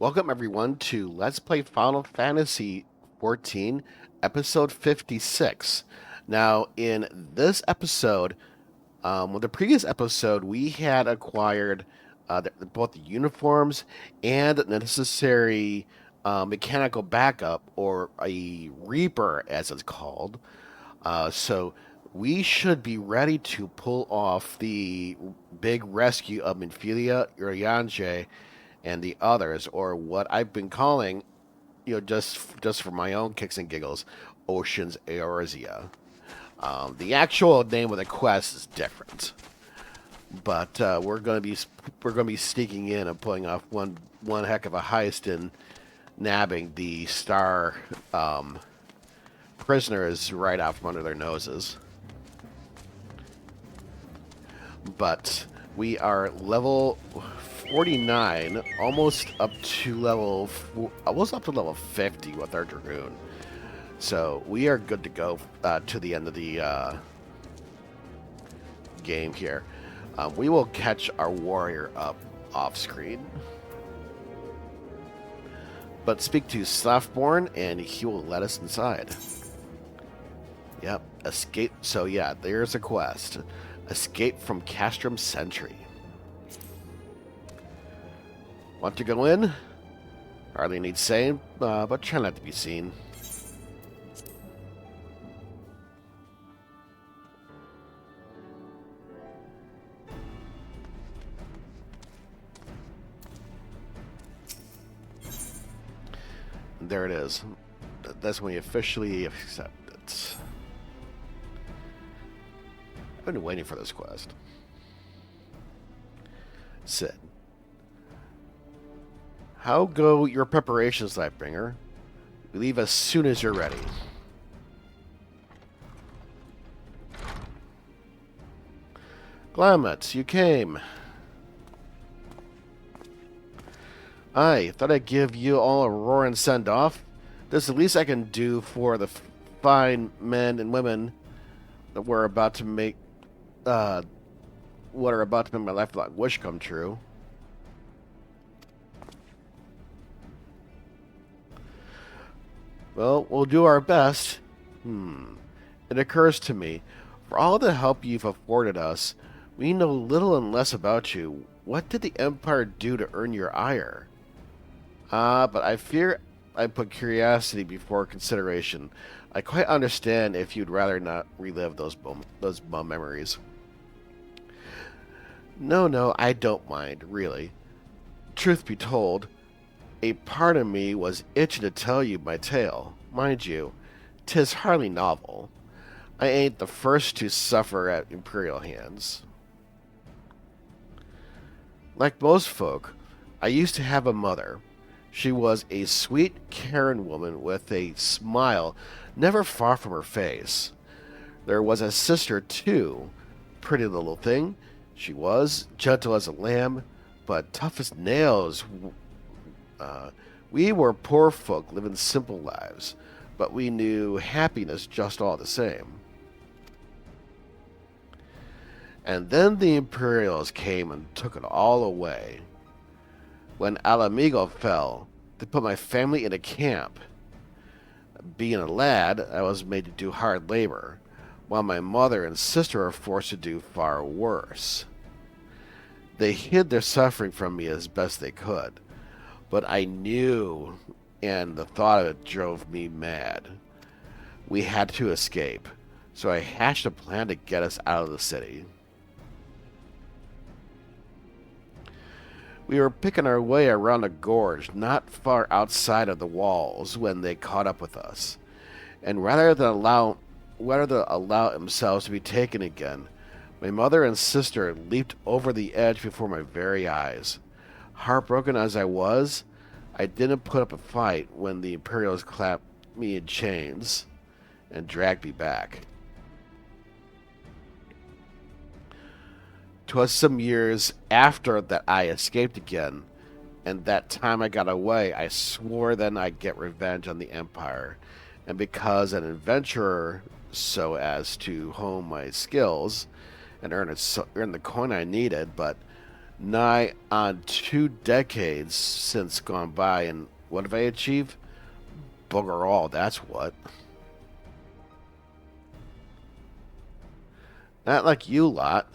Welcome everyone to Let's Play Final Fantasy 14, episode 56. Now, in this episode, with the previous episode, we had acquired both the uniforms and the necessary mechanical backup, or a Reaper, as it's called. So we should be ready to pull off the big rescue of Minfilia, Urianger, and the others, or what I've been calling, just for my own kicks and giggles, Ocean's Eorzea. The actual name of the quest is different, but we're gonna be sneaking in and pulling off one heck of a heist in nabbing the star prisoners right out from under their noses. But we are level 49, almost up to level 50 with our Dragoon. So we are good to go to the end of the game here. We will catch our warrior up off screen, but speak to Slaftborn and he will let us inside. Yep, escape. So yeah, there's a quest. Escape from Castrum Centri. Want to go in? Hardly need saying, but try not to be seen. There it is. That's when we officially accept it. I've been waiting for this quest. Sit. How go your preparations, Lightbringer? We leave as soon as you're ready. Glamet, you came. I thought I'd give you all a roaring send-off. This is the least I can do for the fine men and women that we're about to make, what are about to make my lifelong wish come true. Well, we'll do our best. It occurs to me, for all the help you've afforded us, we know little and less about you. What did the Empire do to earn your ire? But I fear I put curiosity before consideration. I quite understand if you'd rather not relive those bum memories. No, I don't mind, really. Truth be told, a part of me was itching to tell you my tale. Mind you, 'tis hardly novel. I ain't the first to suffer at Imperial hands. Like most folk, I used to have a mother. She was a sweet, caring woman with a smile never far from her face. There was a sister, too. Pretty little thing. She was, gentle as a lamb, but tough as nails. We were poor folk living simple lives, but we knew happiness just all the same. And then the Imperials came and took it all away. When Alamigo fell, they put my family in a camp. Being a lad, I was made to do hard labor, while my mother and sister were forced to do far worse. They hid their suffering from me as best they could, but I knew, and the thought of it drove me mad. We had to escape, so I hatched a plan to get us out of the city. We were picking our way around a gorge not far outside of the walls when they caught up with us. And rather than allow themselves to be taken again, my mother and sister leaped over the edge before my very eyes. Heartbroken as I was, I didn't put up a fight when the Imperials clapped me in chains and dragged me back. 'Twas some years after that I escaped again, and that time I got away, I swore then I'd get revenge on the Empire, and because an adventurer, so as to hone my skills and earn the coin I needed, but Nigh on 2 decades since gone by, and what have I achieved? Bugger all, that's what. Not like you lot.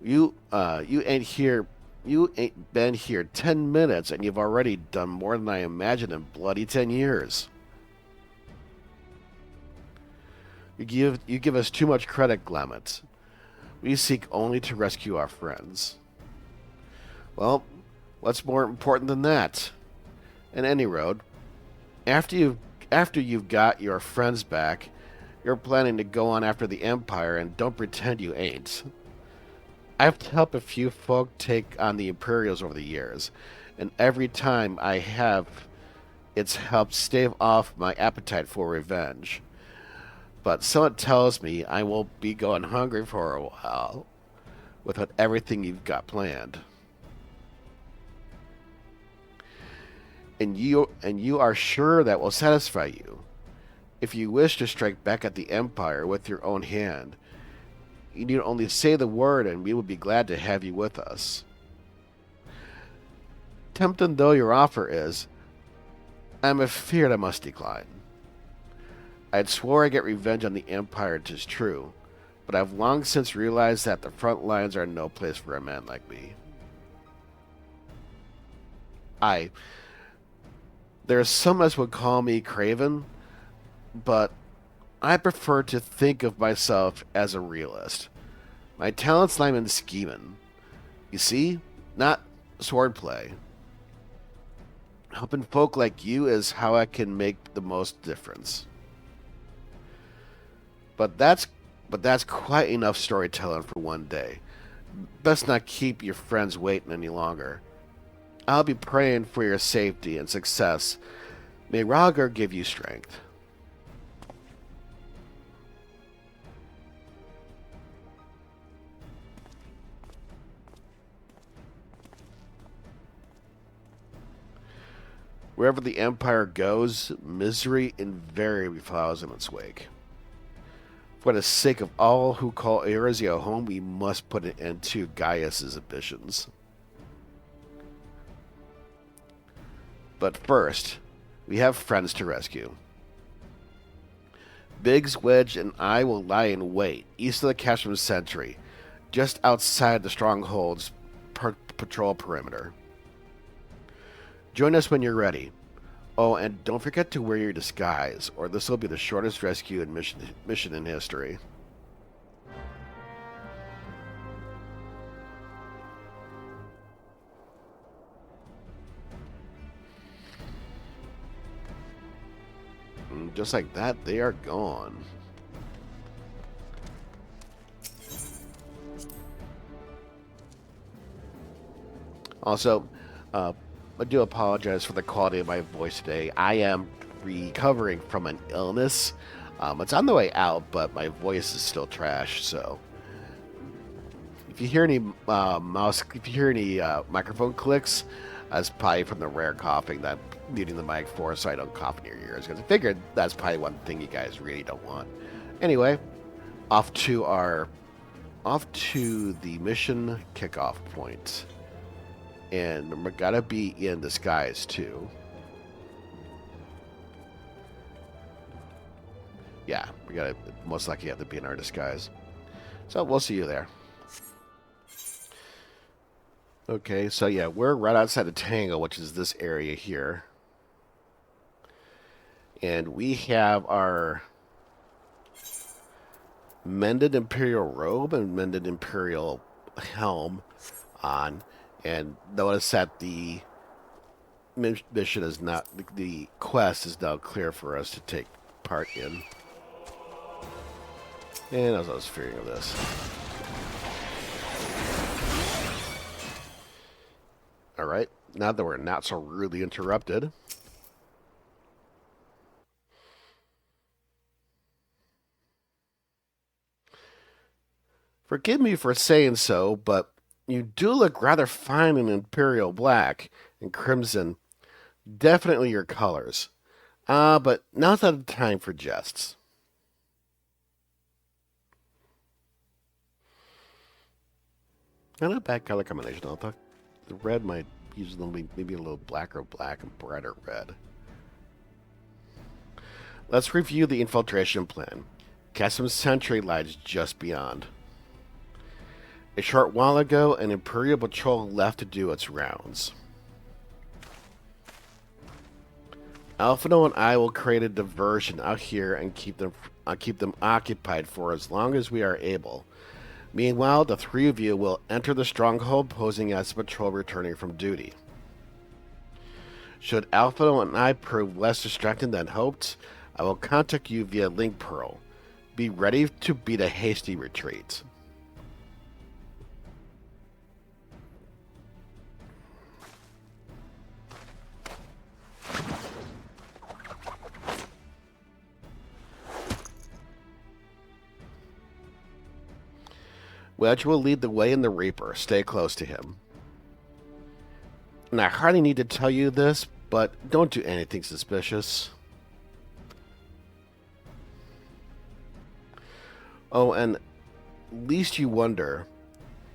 You ain't here. You ain't been here 10 minutes, and you've already done more than I imagined in bloody 10 years. You give us too much credit, Glamet. We seek only to rescue our friends. Well, what's more important than that? In any road, after you've got your friends back, you're planning to go on after the Empire, and don't pretend you ain't. I've helped a few folk take on the Imperials over the years, and every time I have, it's helped stave off my appetite for revenge. But someone tells me I won't be going hungry for a while without everything you've got planned. And you are sure that will satisfy you. If you wish to strike back at the Empire with your own hand, you need only say the word and we will be glad to have you with us. Tempting though your offer is, I'm afeard I must decline. I'd swore I get revenge on the Empire, 'tis true, but I've long since realized that the front lines are no place for a man like me. I There's some as would call me craven, but I prefer to think of myself as a realist. My talents lie in scheming. You see? Not swordplay. Helping folk like you is how I can make the most difference. But that's quite enough storytelling for one day. Best not keep your friends waiting any longer. I'll be praying for your safety and success. May Ragar give you strength. Wherever the Empire goes, misery invariably follows in its wake. For the sake of all who call Eorzea home, we must put an end to Gaius's ambitions. But first, we have friends to rescue. Biggs, Wedge, and I will lie in wait east of the Castrum Centri, just outside the stronghold's patrol perimeter. Join us when you're ready. Oh, and don't forget to wear your disguise, or this will be the shortest rescue and mission in history. And just like that, they are gone. Also, I do apologize for the quality of my voice today. I am recovering from an illness. It's on the way out, but my voice is still trash. So, if you hear any microphone clicks, that's probably from the rare coughing that I'm muting the mic for, so I don't cough in your ears. Because I figured that's probably one thing you guys really don't want. Anyway, off to the mission kickoff point. And we gotta be in disguise too. Yeah, we gotta most likely have to be in our disguise. So we'll see you there. Okay, so yeah, we're right outside of Tango, which is this area here. And we have our mended Imperial robe and mended Imperial helm on. And notice that the mission is not, the quest is now clear for us to take part in. And as I was fearing of this. Alright, now that we're not so rudely interrupted. Forgive me for saying so, but you do look rather fine in Imperial black and crimson. Definitely your colors. But now's not the time for jests. Not a bad color combination. I thought the red might use maybe a little blacker black and brighter red. Let's review the infiltration plan. Castrum Centri lies just beyond. A short while ago, an Imperial patrol left to do its rounds. Alphnaud and I will create a diversion out here and keep them occupied for as long as we are able. Meanwhile, the three of you will enter the stronghold posing as a patrol returning from duty. Should Alphnaud and I prove less distracting than hoped, I will contact you via Link Pearl. Be ready to beat a hasty retreat. Wedge will lead the way in the Reaper. Stay close to him. And I hardly need to tell you this, but don't do anything suspicious. Oh, and least you wonder,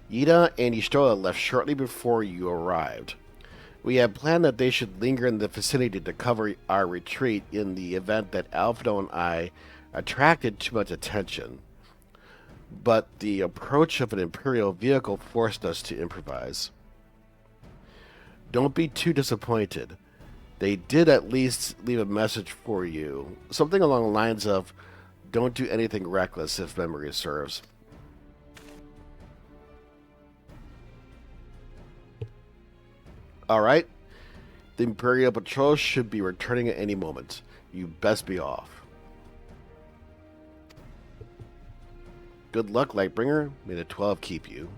Yida and Ystrola left shortly before you arrived. We had planned that they should linger in the vicinity to cover our retreat in the event that Alphnaud and I attracted too much attention. But the approach of an Imperial vehicle forced us to improvise. Don't be too disappointed. They did at least leave a message for you. Something along the lines of, don't do anything reckless if memory serves. Alright. The Imperial Patrol should be returning at any moment. You best be off. Good luck, Lightbringer. May the 12 keep you.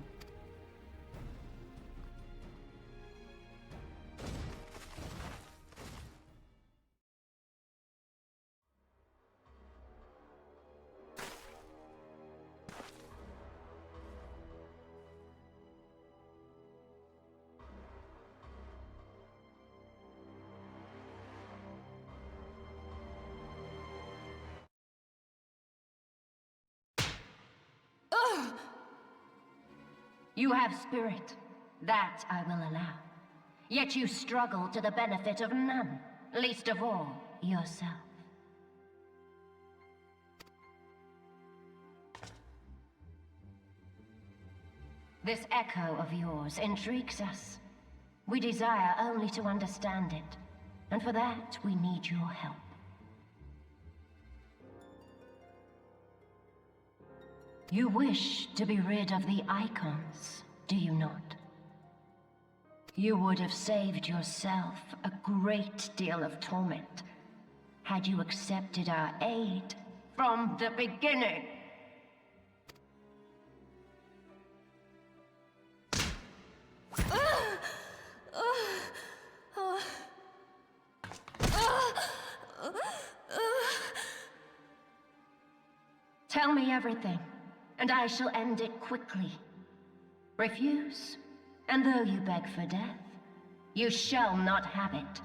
You have spirit. That I will allow. Yet you struggle to the benefit of none, least of all, yourself. This echo of yours intrigues us. We desire only to understand it, and for that we need your help. You wish to be rid of the icons, do you not? You would have saved yourself a great deal of torment had you accepted our aid from the beginning. Tell me everything, and I shall end it quickly. Refuse, and though you beg for death, you shall not have it.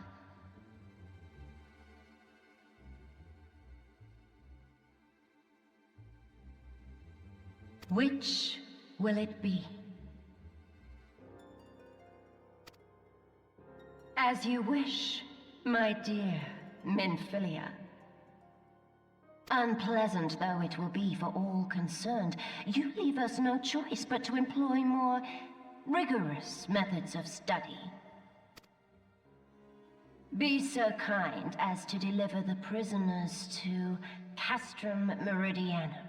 Which will it be? As you wish, my dear Minfilia. Unpleasant though it will be for all concerned, you leave us no choice but to employ more rigorous methods of study. Be so kind as to deliver the prisoners to Castrum Meridianum.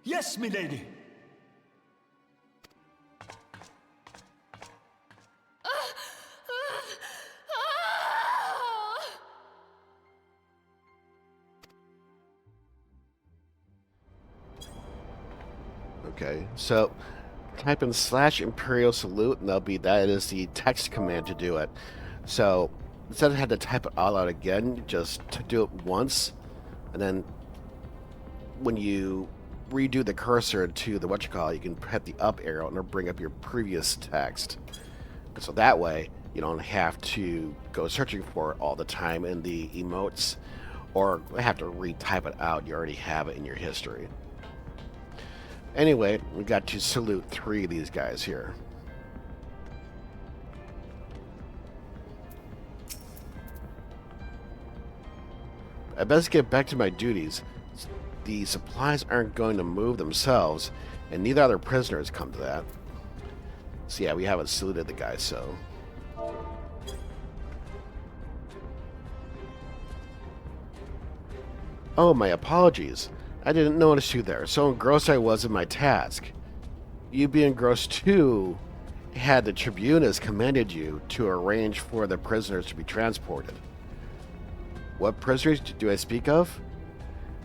Yes, milady. Okay, so type in /Imperial Salute, and that is the text command to do it. So instead of having to type it all out again, just do it once, and then when you redo the cursor to the you can hit the up arrow and it'll bring up your previous text. And so that way you don't have to go searching for it all the time in the emotes or have to retype it out. You already have it in your history. Anyway, we got to salute 3 of these guys here. I best get back to my duties. The supplies aren't going to move themselves, and neither other prisoners come to that. So yeah, we haven't saluted the guy, so... Oh, my apologies. I didn't notice you there. So engrossed I was in my task. You being engrossed too had the tribunus commanded you to arrange for the prisoners to be transported. What prisoners do I speak of?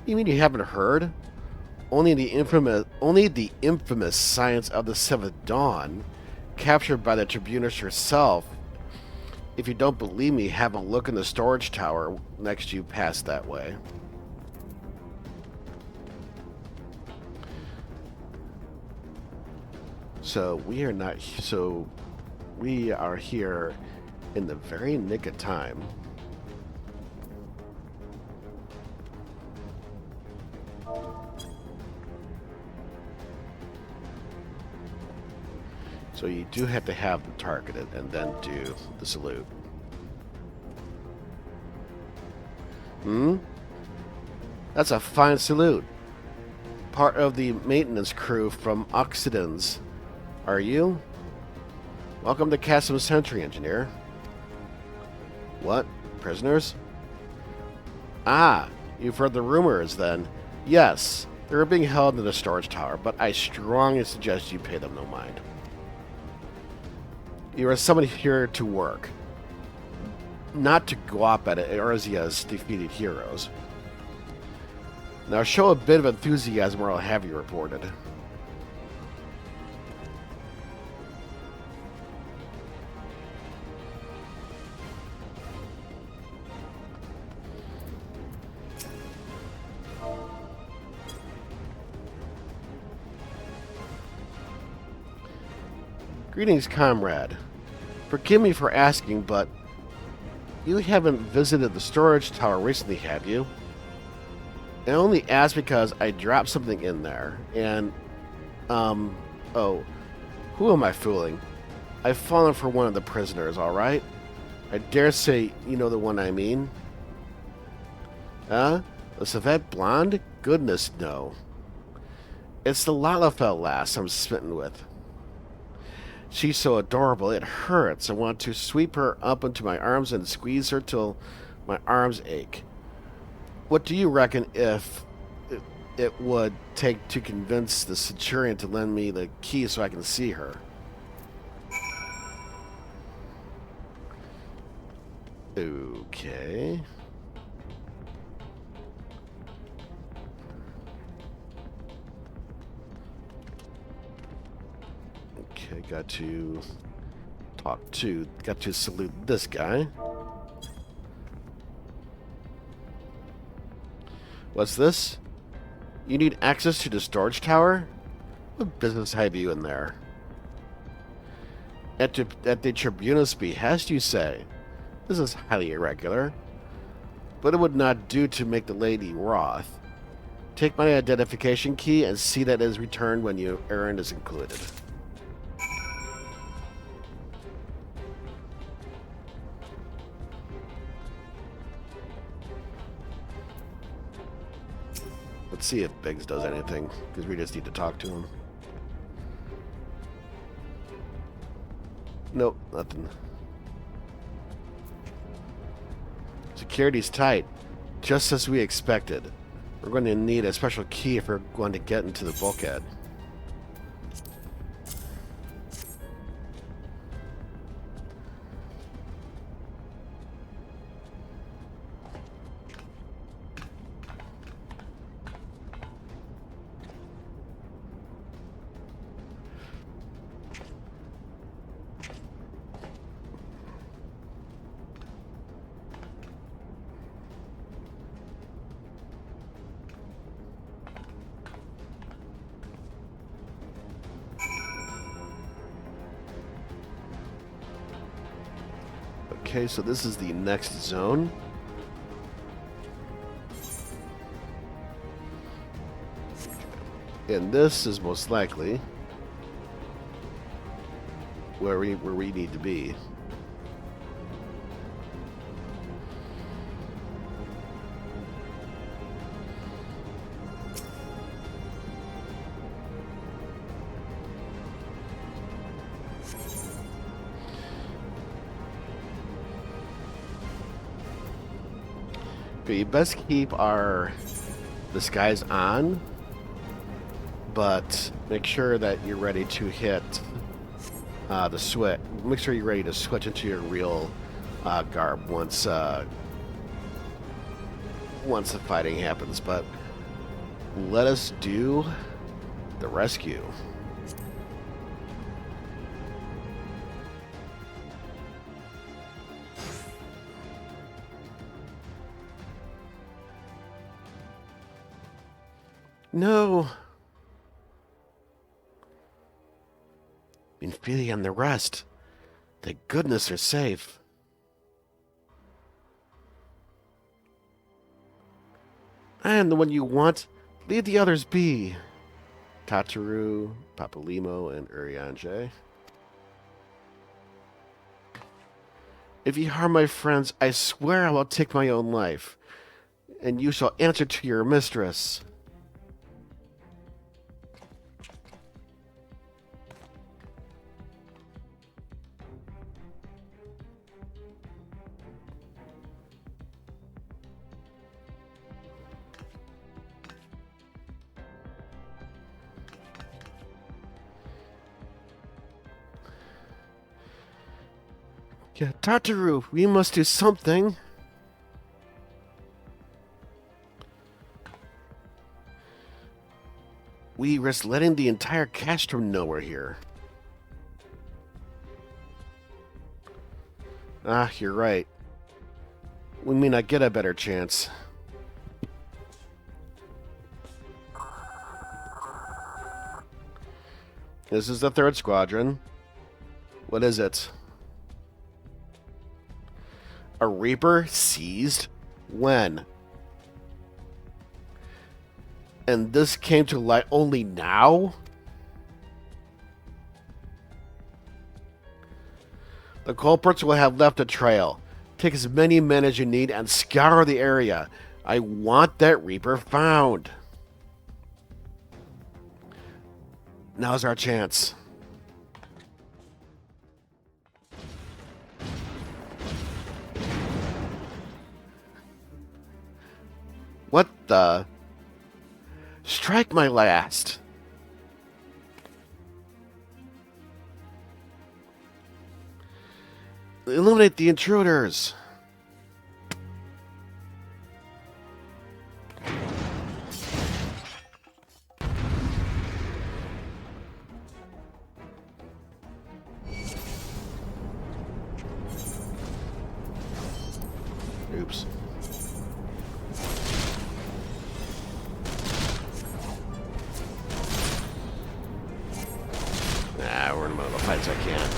You mean you haven't heard? Only the infamous Scions of the Seventh Dawn, captured by the tribunus herself. If you don't believe me, have a look in the storage tower next you pass that way. So we are not. So we are here in the very nick of time. So you do have to have them targeted and then do the salute. That's a fine salute. Part of the maintenance crew from Occidens. Are you? Welcome to Castrum Centri, engineer. What? Prisoners? Ah, you've heard the rumors then. Yes, they're being held in the storage tower, but I strongly suggest you pay them no mind. You are summoned here to work, not to go up at Eorzea's defeated heroes. Now show a bit of enthusiasm or I'll have you reported. Greetings, comrade. Forgive me for asking, but you haven't visited the storage tower recently, have you? I only asked because I dropped something in there, and, oh, who am I fooling? I've fallen for one of the prisoners, alright? I dare say you know the one I mean. Huh? The Savette blonde? Goodness, no. It's the Lalafell lass I'm smitten with. She's so adorable, it hurts. I want to sweep her up into my arms and squeeze her till my arms ache. What do you reckon if it would take to convince the Centurion to lend me the key so I can see her? Okay. Okay, got to salute this guy. What's this? You need access to the storage tower? What business have you in there? At the tribunal's behest, you say? This is highly irregular. But it would not do to make the lady wroth. Take my identification key and see that it is returned when your errand is concluded. Let's see if Biggs does anything, because we just need to talk to him. Nope, nothing. Security's tight, just as we expected. We're going to need a special key if we're going to get into the bulkhead. Okay, so this is the next zone. And this is most likely where we need to be. Okay, you best keep our disguise on, but make sure that you're ready to hit the switch. Make sure you're ready to switch into your real garb once once the fighting happens. But let us do the rescue. No. Minfilia and the rest. Thank goodness they're safe. I am the one you want. Leave the others be. Tataru, Papalymo, and Urianger. If you harm my friends, I swear I will take my own life. And you shall answer to your mistress. Yeah, Tataru, we must do something. We risk letting the entire Castrum know we're here. Ah, you're right. We may not get a better chance. This is the 3rd Squadron. What is it? A Reaper seized? When? And this came to light only now? The culprits will have left a trail. Take as many men as you need and scour the area. I want that Reaper found. Now's our chance. What the? Strike my last. Eliminate the intruders. Oops. We're in the middle of the fight, so I can't.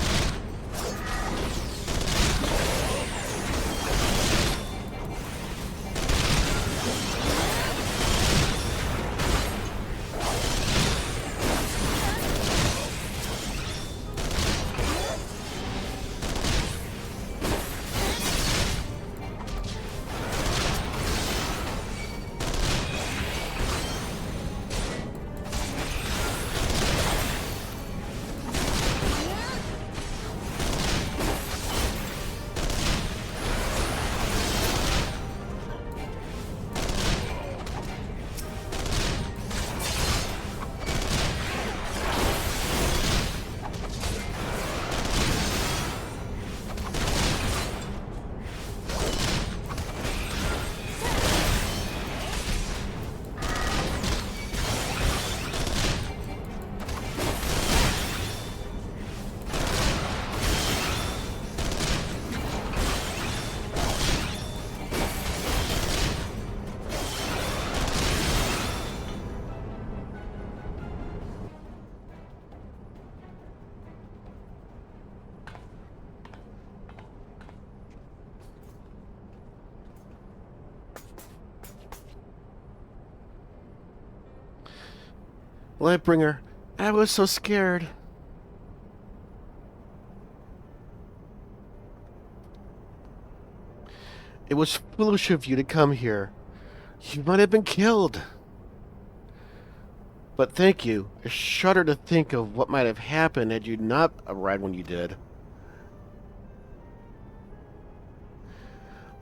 Lightbringer, I was so scared. It was foolish of you to come here. You might have been killed. But thank you. I shudder to think of what might have happened had you not arrived when you did.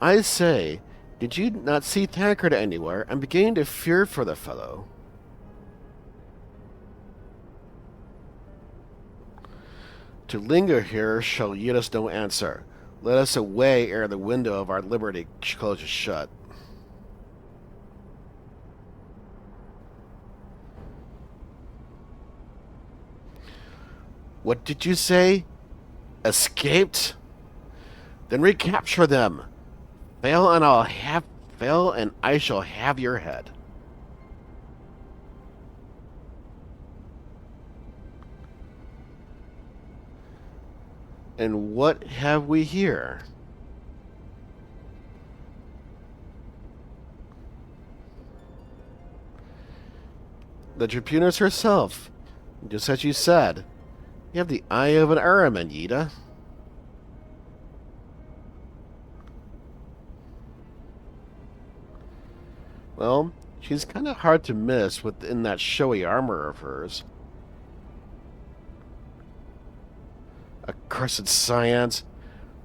I say, did you not see Thancred anywhere? I'm beginning to fear for the fellow. To linger here shall yield us no answer. Let us away ere the window of our liberty closes shut. What did you say? Escaped? Then recapture them. Fail and I shall have your head. And what have we here? The Tribunus herself. Just as you said. You have the eye of an Araman, Yida. Well, she's kind of hard to miss within that showy armor of hers. Accursed Scions.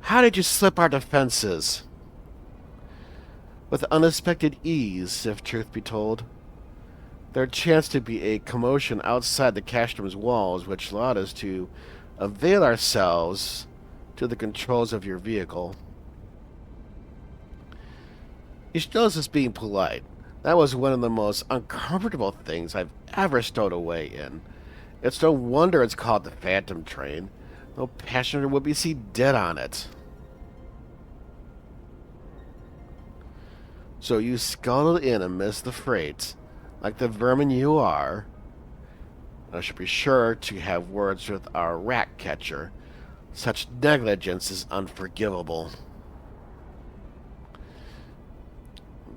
How did you slip our defenses? With unexpected ease, if truth be told. There chanced to be a commotion outside the Castrum's walls, which allowed us to avail ourselves to the controls of your vehicle. You shows us being polite. That was one of the most uncomfortable things I've ever stowed away in. It's no wonder it's called the Phantom Train. No passenger would be seen dead on it. So you scuttled in amidst the freight, like the vermin you are. I should be sure to have words with our rat catcher. Such negligence is unforgivable.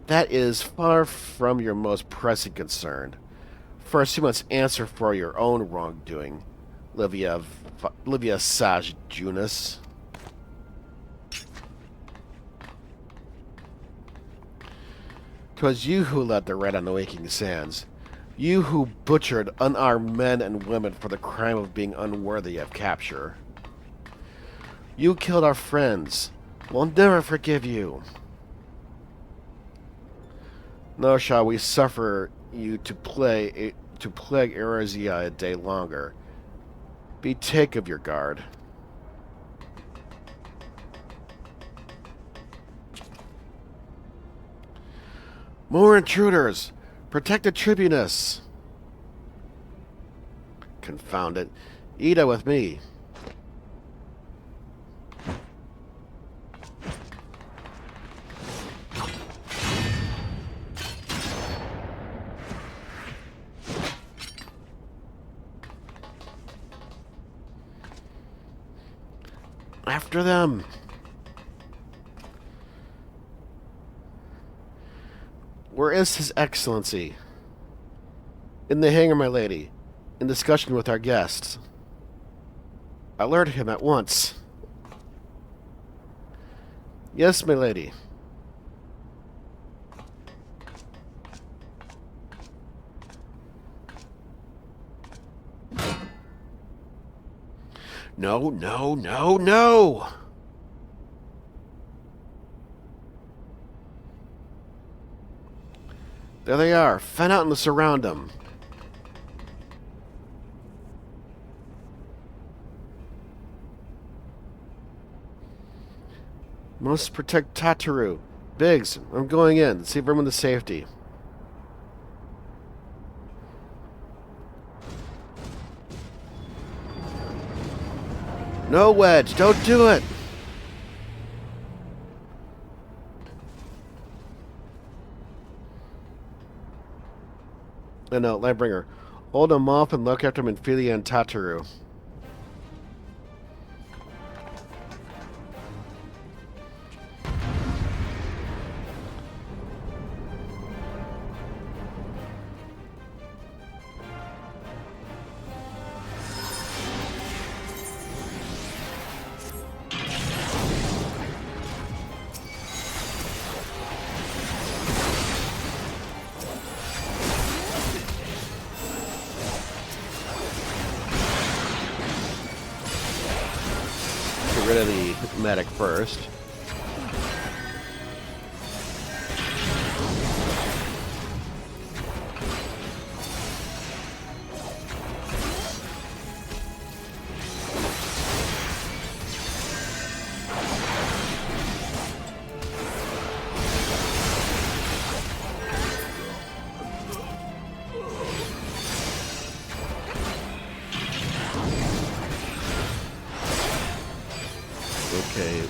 That is far from your most pressing concern. First, you must answer for your own wrongdoing, Livia Saj Junus. 'Twas you who led the rat on the waking sands. You who butchered unarmed men and women for the crime of being unworthy of capture. You killed our friends. We'll never forgive you. Nor shall we suffer you to plague Eorzea a day longer. Betake of your guard. More intruders! Protect the Tribunus! Confound it. Ida with me. After them! Where is His Excellency? In the hangar, my lady. In discussion with our guests. Alert him at once. Yes, my lady. No, no, no, no! There they are. Fan out and surround them. Must protect Tataru. Biggs, I'm going in. See everyone to safety. No, Wedge, don't do it! No, Lightbringer. Hold them off and look after Minfilia and Tataru. rid of the medic first. Okay.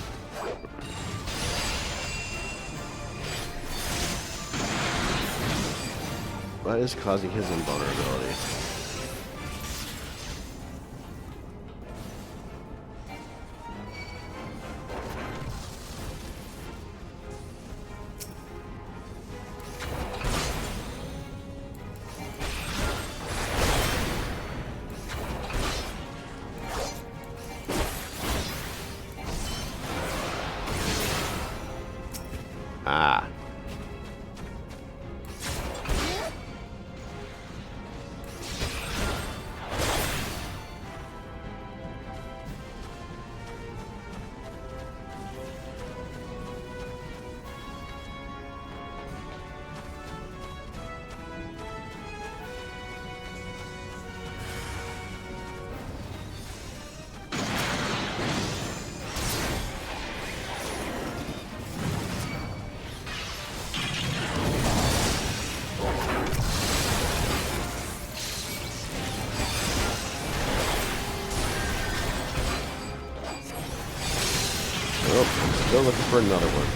What is causing his invulnerability? Ah. Oh, I'm still looking for another one.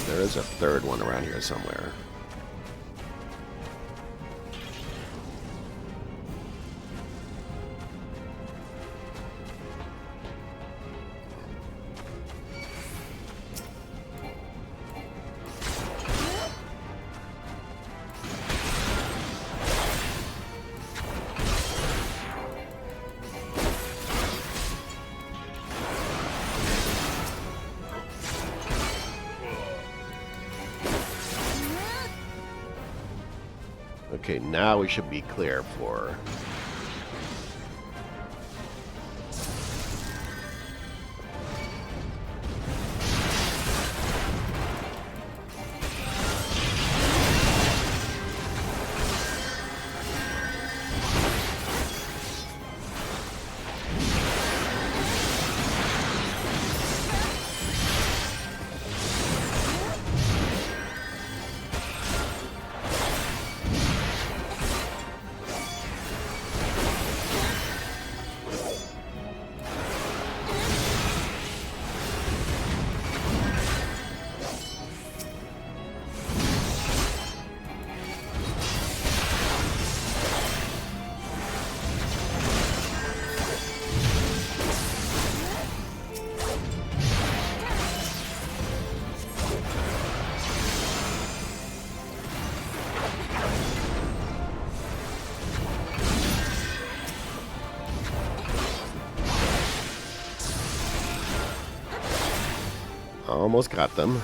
There is a third one around here somewhere. Okay, now we should be clear for... Almost got them.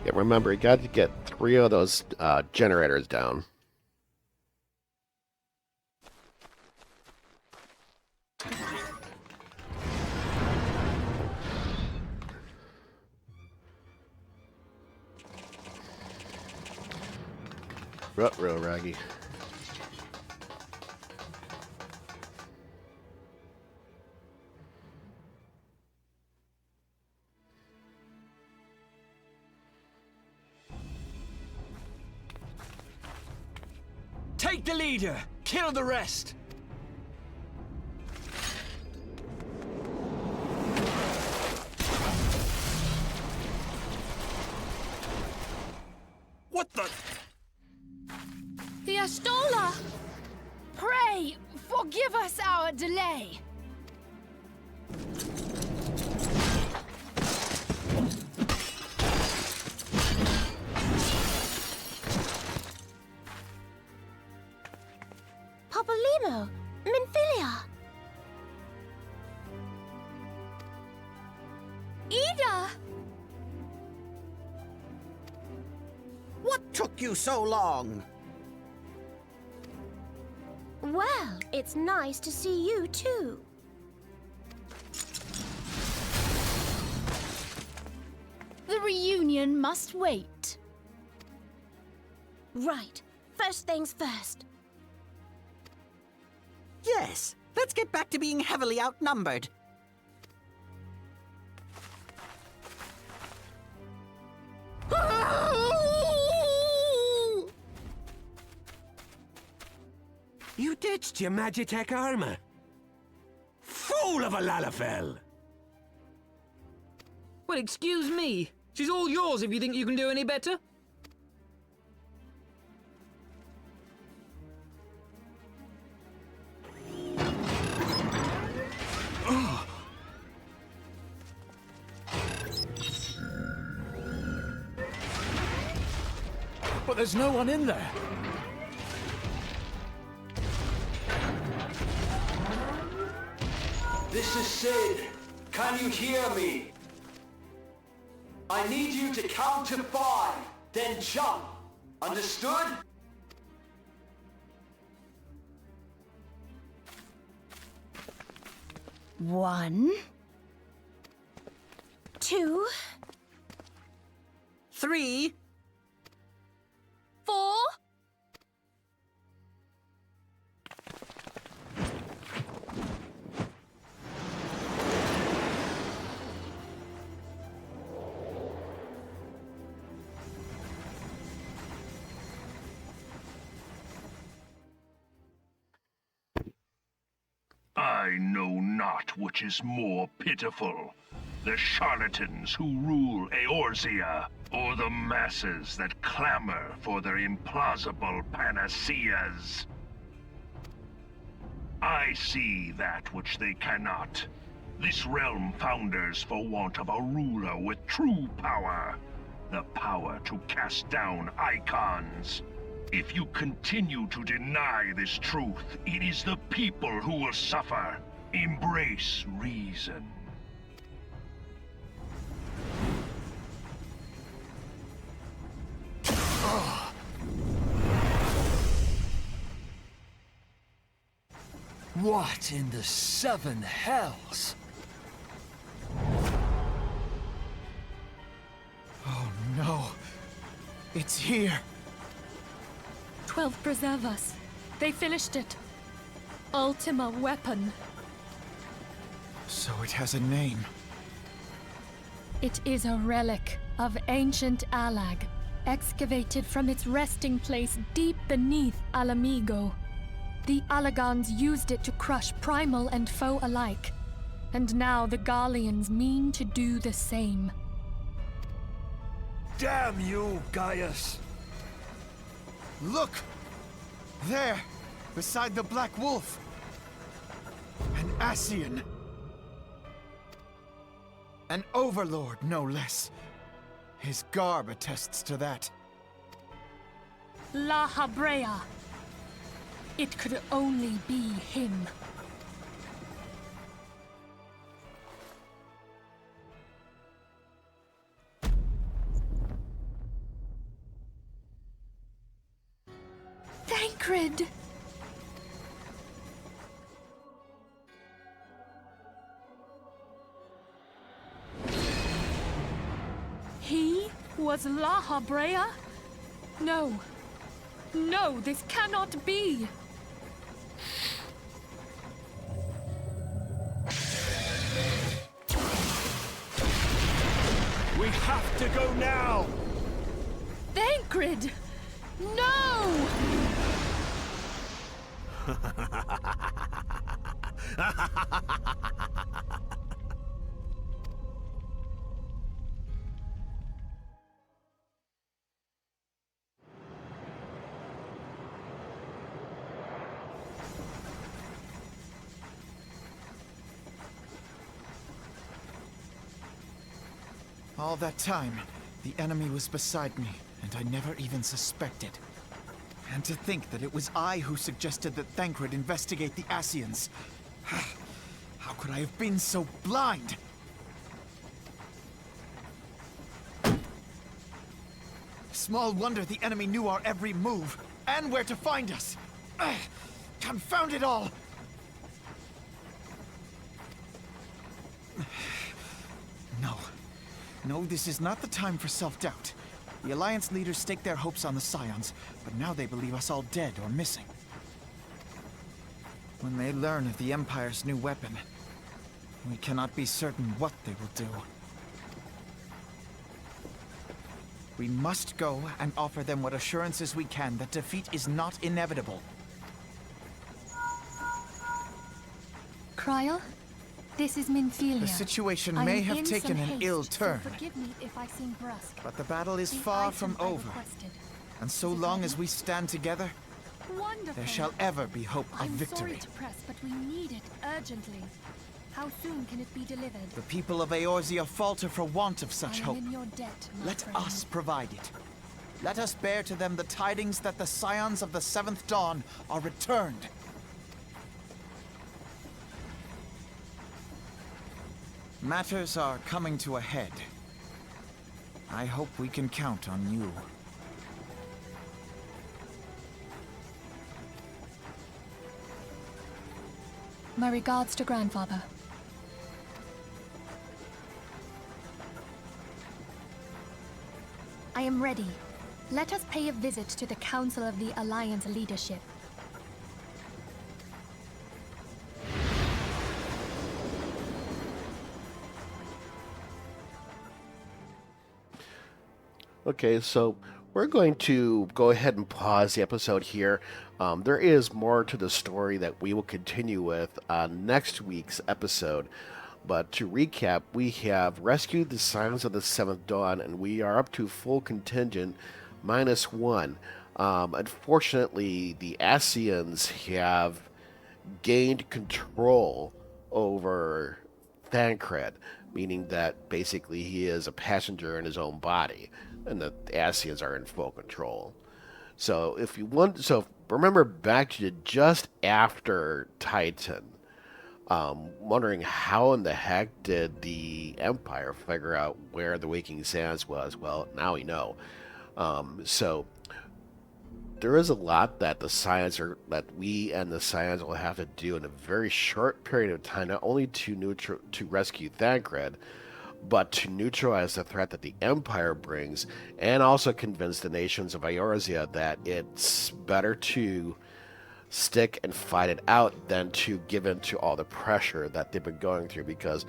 Yeah, remember, you got to get 3 of those generators down. Ruh-roh, Raggy. Take the leader! Kill the rest! What the? The Astola! Pray, forgive us our delay. Papalymo, Minfilia. Ida! What took you so long? Well, it's nice to see you too. The reunion must wait. Right. First things first. Yes, let's get back to being heavily outnumbered. You ditched your Magitech armor. Fool of a Lalafell! Well, excuse me. She's all yours if you think you can do any better. But there's no one in there. This is Sid. Can you hear me? I need you to count to 5, then jump. Understood? One, 2, 3, 4. I know not which is more pitiful, the charlatans who rule Eorzea, or the masses that clamor for their implausible panaceas. I see that which they cannot. This realm founders for want of a ruler with true power, the power to cast down icons. If you continue to deny this truth, it is the people who will suffer. Embrace reason. What in the 7 hells? Oh no. It's here. 12 preserve us. They finished it. Ultima weapon. So it has a name. It is a relic of ancient Alag, excavated from its resting place deep beneath Alamigo. The Alagons used it to crush primal and foe alike, and now the Garleans mean to do the same. Damn you, Gaius! Look! There! Beside the Black Wolf! An Ascian! An overlord, no less. His garb attests to that. Lahabrea. It could only be him. Thancred! He was Lahabrea? No. No, this cannot be! We have to go now! Thancred! No! All that time, the enemy was beside me, and I never even suspected. And to think that it was I who suggested that Thancred investigate the Ascians. How could I have been so blind? Small wonder the enemy knew our every move, and where to find us. Confound it all! No, this is not the time for self-doubt. The Alliance leaders staked their hopes on the Scions, but now they believe us all dead or missing. When they learn of the Empire's new weapon, we cannot be certain what they will do. We must go and offer them what assurances we can that defeat is not inevitable. Kryl, this is Minfilia. The situation I may am have in taken some an haste, ill so turn, forgive me if I seem brusque. but the battle is The far item from I over. requested. And so long as we stand together, Wonderful. there shall ever be hope of I'm victory. sorry to press, but we need it urgently. How soon can it be delivered? The people of Eorzea falter for want of such I am hope. in your debt, my Let friend. us provide it. Let us bear to them the tidings that the Scions of the Seventh Dawn are returned. Matters are coming to a head. I hope we can count on you. My regards to Grandfather. I am ready. Let us pay a visit to the Council of the Alliance leadership. Okay, so we're going to go ahead and pause the episode here. There is more to the story that we will continue with on next week's episode. But to recap, we have rescued the Scions of the Seventh Dawn, and we are up to full contingent, -1. Unfortunately, the Ascians have gained control over Thancred, meaning that basically he is a passenger in his own body, and the Ascians are in full control. So if you want, so remember back to just after Titan, wondering how in the heck did the Empire figure out where the Waking Sands was? Well, now we know. So there is a lot that that we and the Scions will have to do in a very short period of time, not only to rescue Thancred, but to neutralize the threat that the Empire brings, and also convince the nations of Eorzea that it's better to stick and fight it out than to give in to all the pressure that they've been going through, because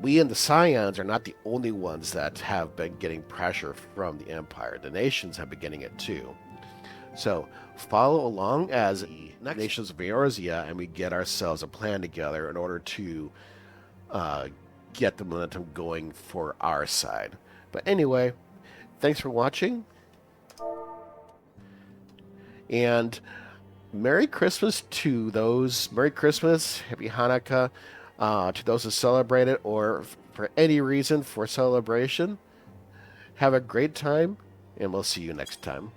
we and the Scions are not the only ones that have been getting pressure from the Empire. The nations have been getting it too. So follow along as the nations of Eorzea, and we get ourselves a plan together in order to get the momentum going for our side. But anyway, thanks for watching, and Merry Christmas to those. Merry Christmas, Happy Hanukkah to those who celebrate it, or for any reason for celebration. Have a great time, and we'll see you next time.